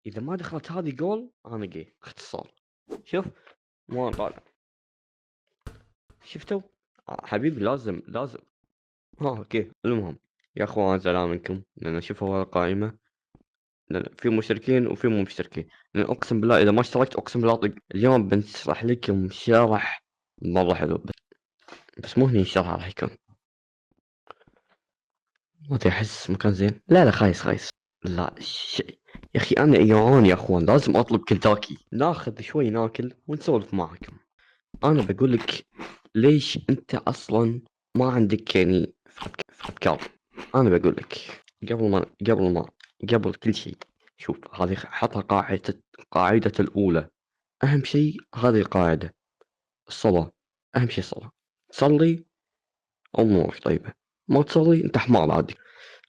إذا ما دخلت هذه جول أنا جاي باختصار. شوف مو أنا طالع. شفتوا؟ حبيبي لازم. أوكي المهم يا أخوان زعلان منكم لأن شوفوا القائمة، لأن في مشتركين وفي مو مشتركين، لأن أقسم بالله إذا ما اشتركت أقسم بالله أطق. اليوم بنشرح لكم شرح مرة حلو، بس مو هني الشرح راح يكون. ما أدري أحس مكان زين. لا خايس. لا يا أخي أنا جوعان يا أخوان، لازم أطلب كنتاكي ناخذ شوي ناكل ونسولف معاكم. أنا بقول لك ليش أنت أصلا ما عندك يعني في أفكار. أنا بقول لك قبل كل شيء، شوف هذه حطها قاعدة الأولى. أهم شيء هذه القاعدة، الصلاة. أهم شيء الصلاة. تصلي أمورك طيبة، ما تصلي أنت حمار عادي.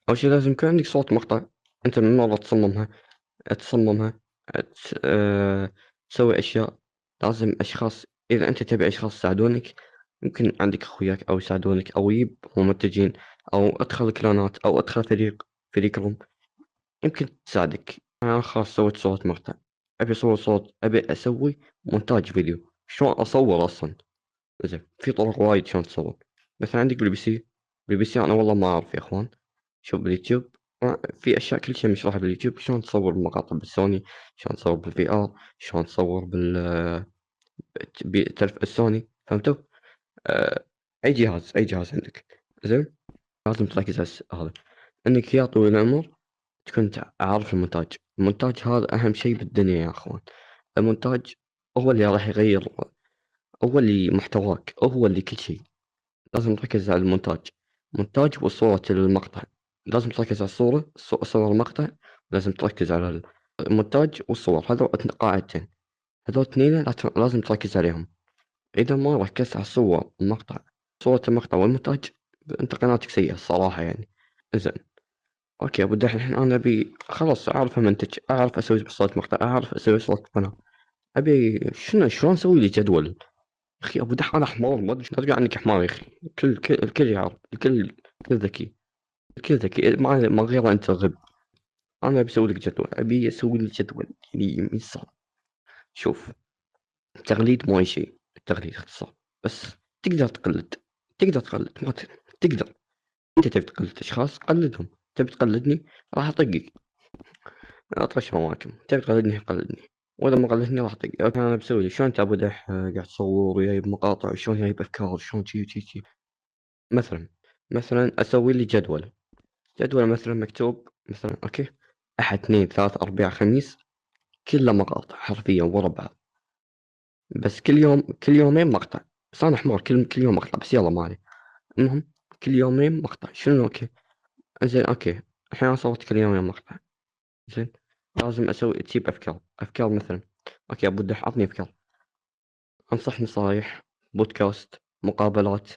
أول شيء لازم يكون عندك صوت مقطع، أنت من مرة تصممها تسوي أشياء. لازم أشخاص، إذا أنت تبي أشخاص يساعدونك يمكن عندك أخوياك أو يساعدونك أو يجيب ممنتجين أو أدخل كلانات أو أدخل فريق روم يمكن تساعدك. أنا خلاص سويت صوت مقطع، أبي أصور صوت، أبي أسوي مونتاج فيديو. شلون أصور أصلا؟ زين في طرق وايد شلون تصور. مثلا عندك بالبي سي أنا والله ما أعرف يا إخوان. شوف باليوتيوب في اشياء كل شيء مشروحه باليوتيوب، شلون تصور مقاطع بالسوني، شلون تصور بالفي ار، شلون تصور السوني. فهمتوا؟ آه، اي جهاز عندك زين. لازم تركز على هذا، انك يا طويل العمر تكون عارف المونتاج هذا اهم شيء بالدنيا يا اخوان. المونتاج هو اللي راح يغير، هو اللي محتواك، هو اللي كل شيء. لازم تركز على المونتاج وصورة المقطع. لازم تركز على صور المقطع، لازم تركز على المونتاج والصور. هذول قاعدتين، هذول اثنين لازم تركز عليهم. إذا ما ركزت على الصور والمقطع، صورة المقطع والمونتاج، أنت قناتك سيئة الصراحة يعني. زين أوكي أبو الدحين، الحين أنا أبي خلاص أعرف أمنتج، أعرف أسوي صورة مقطع، أعرف أسوي صورة قناة. أبي شلون أسوي لي جدول؟ يا أخي أبو دحين أنا حمار، ما أدري ترجع عنك حمار يا أخي. الكل يعرف، الكل ذكي، الكل ذكي ما غير أنت غب. أنا أبي أسوي لك جدول، أبي أسوي لك جدول يعني من صعب. شوف التقليد مو أي شيء، التقليد اختصار بس. تقدر تقلد ما تقدر. أنت تبي تقلد أشخاص قلدهم، تبي تقلدني راح أطقك أطرش معاكم. تبي تقلدني قلدني، وإذا ما قلدني راح أطق. أنا بسوي لي شلون أنت أبو دح قاعد تصور وجايب مقاطع، شلون جايب أفكار، شلون شي. مثلا أسوي لي جدول مثلا مكتوب مثلا أوكي، أحد اثنين ثلاث أربعة خميس، كله مقاطع حرفيا ورا بعض. بس كل يومين مقطع. بس أنا حمار، كل يوم مقطع، بس يلا ما عليه. المهم كل يومين مقطع شنو أوكي. زين أوكي الحين أنا صورت كل يومين مقطع. زين لازم أسوي تجيب أفكار مثلا. أوكي أبو الدح عطني أفكار، أنصح نصايح، بودكاست، مقابلات،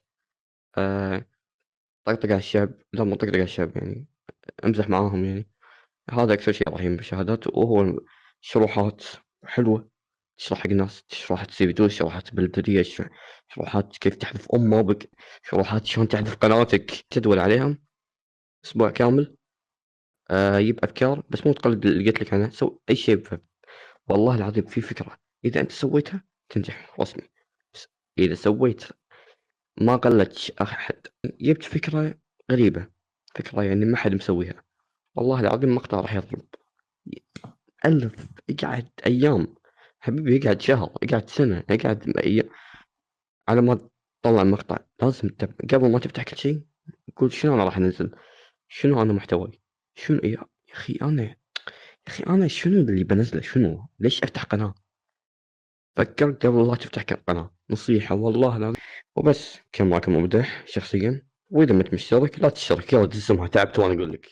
أه... طقطق على الشعب. لا مو طقطق على الشعب يعني، امزح معاهم يعني. هذا أكثر شيء رهيب بالشهادات، وهو شروحات حلوة. تشرح حق الناس، شروحات سي في دو، شروحات بالبدية، شروحات كيف تحذف أم أبك، شروحات شلون تحذف قناتك، جدول عليهم أسبوع كامل. يجيب أفكار بس مو تقلد اللي قلت لك أنا، سو أي شيء والله العظيم في فكرة إذا أنت سويتها تنجح رسمي. بس إذا سويت ما قلدت أحد، جبت فكرة غريبة، فكرة يعني ما حد مسويها، والله العظيم مقطع راح يضرب. ألف، يقعد أيام حبيبي، يقعد شهر، يقعد سنة، يقعد أيام على ما تطلع مقطع. لازم قبل ما تفتح كل شيء قول شنو أنا راح أنزل، شنو أنا محتوي، شنو يا أخي أنا شنو اللي بنزله، شنو ليش أفتح قناة. فكر قبل لا تفتح قناة، نصيحة والله لا. وبس كان معكم مبدع شخصيا، وإذا ما أنت مشترك لا تشترك، يلا تسمها تعبت وأنا أقول لك.